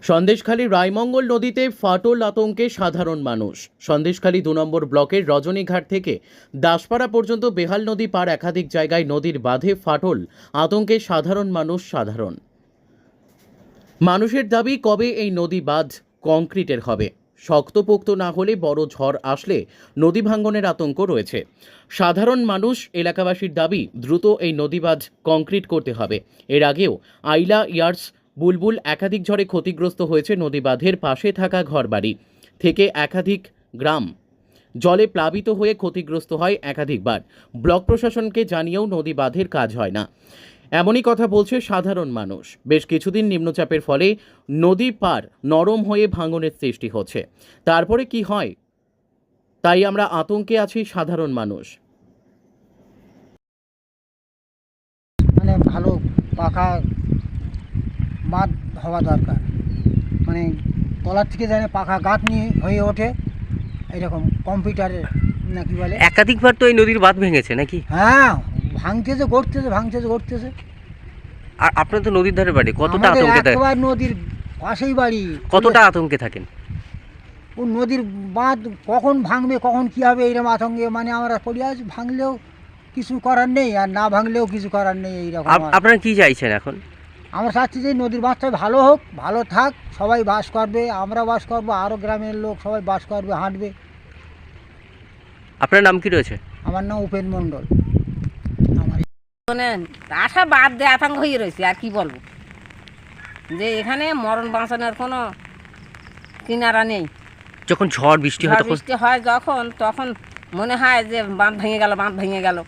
সন্দেশখালী রায়মঙ্গল নদীতে ফাটল আতঙ্কে সাধারণ মানুষ। সন্দেশখালী 2 নম্বর ব্লকের রজনীঘাট থেকে দাসপাড়া পর্যন্ত বেহাল নদী পার একাধিক জায়গায় নদীর বাঁধে ফাটল আতঙ্কে সাধারণ মানুষের দাবি, কবে এই নদী বাঁধ কংক্রিটের হবে? শক্তপোক্ত না হলে বড় ঝড় আসলে নদী ভাঙ্গনের আতঙ্ক রয়েছে। সাধারণ মানুষ এলাকাবাসীর দাবি, দ্রুত এই নদী বাঁধ কংক্রিট করতে হবে। এর আগেও আইলা, ইয়ার্স, বুলবুল একাধিক ঝড়ে ক্ষতিগ্রস্ত হয়েছে নদী বাঁধের পাশে থাকা ঘরবাড়ি থেকে একাধিক গ্রাম জলে প্লাবিত হয়ে ক্ষতিগ্রস্ত হয় একাধিকবার। ব্লক প্রশাসনকে জানিয়েও নদী বাঁধের কাজ হয় না, এমনই কথা বলছে সাধারণ মানুষ। বেশ কিছুদিন নিম্নচাপের ফলে নদী পার নরম হয়ে ভাঙনের সৃষ্টি হচ্ছে। তারপরে কি হয়, তাই আমরা আতঙ্কে আছি সাধারণ মানুষ। মানে ভালো পাকা বাঁধ হওয়া দরকার, মানে তলার থেকে যেন পাকা গাঁথনি হয়ে ওঠে, এরকম কম্পিউটারে নাকি বলে। একাধিকবার তো এই নদীর বাঁধ ভেঙেছে নাকি? হ্যাঁ, ভাঙতেছে গড়তেছে। আর আপনার তো নদীর ধারে বাড়ি, কতটা আতঙ্কে থাকেন? একবার নদীর পাশেই বাড়ি। কতটা আতঙ্কে থাকেন? ও নদীর বাঁধ কখন ভাঙবে, কখন কী হবে, এইরকম আতঙ্কে মানে আমরা পড়ে আছি। ভাঙলেও কিছু করার নেই, আর না ভাঙলেও কিছু করার নেই, এইরকম। আপনারা কি চাইছেন এখন? আমরা চাচ্ছি যে নদীর বাঁধটা ভালো হোক, ভালো থাক, সবাই বাস করবে, আমরা বাস করবো, আরও গ্রামের লোক সবাই বাস করবে, হাঁটবে। আপনার নাম কি রয়েছে? আমার নাম উপেন মণ্ডল। আশা বাদ দিয়ে আতঙ্ক হয়ে রয়েছে, আর কি বলবো, যে এখানে মরণ বাঁচানোর কোনো কিনারা নেই। যখন ঝড় বৃষ্টি হয় তখন মনে হয় যে বাঁধ ভেঙে গেল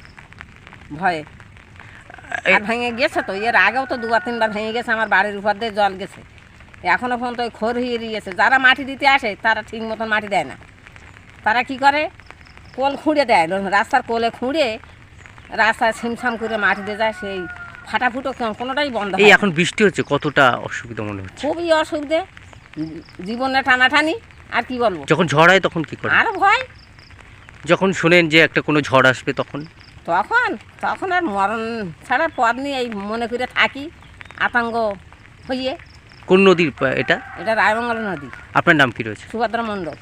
ভয়ে। আর ভেঙে গেছে তো, এর আগেও তো 2-3 বার ভেঙে গেছে, আমার বাড়ির উপর দিয়ে জল গেছে। এখনও পর্যন্ত ওই খোর হয়ে গিয়েছে। যারা মাটি দিতে আসে তারা ঠিক মতন মাটি দেয় না, তারা কি করে, কোল খুঁড়ে দেয়, রাস্তার কোলে খুঁড়ে রাস্তায় ছিমছাম করে মাটি দিয়ে যায়। সেই ফাটাফুটো কোনোটাই বন্ধ হয়। এই এখন বৃষ্টি হচ্ছে, কতটা অসুবিধা মনে হচ্ছে? খুবই অসুবিধে, জীবনে টানাটানি, আর কি বলবো। যখন ঝড় হয় তখন কি করে? আরও ভয়। যখন শোনেন যে একটা কোনো ঝড় আসবে তখন আর মরণ ছাড়া পথ নিয়ে এই মনে করে থাকি, আতঙ্ক হইয়ে। কোন নদীর এটা? এটা রায়মঙ্গল নদী। আপনার নাম কি রয়েছে? সুভদ্রা মণ্ডল।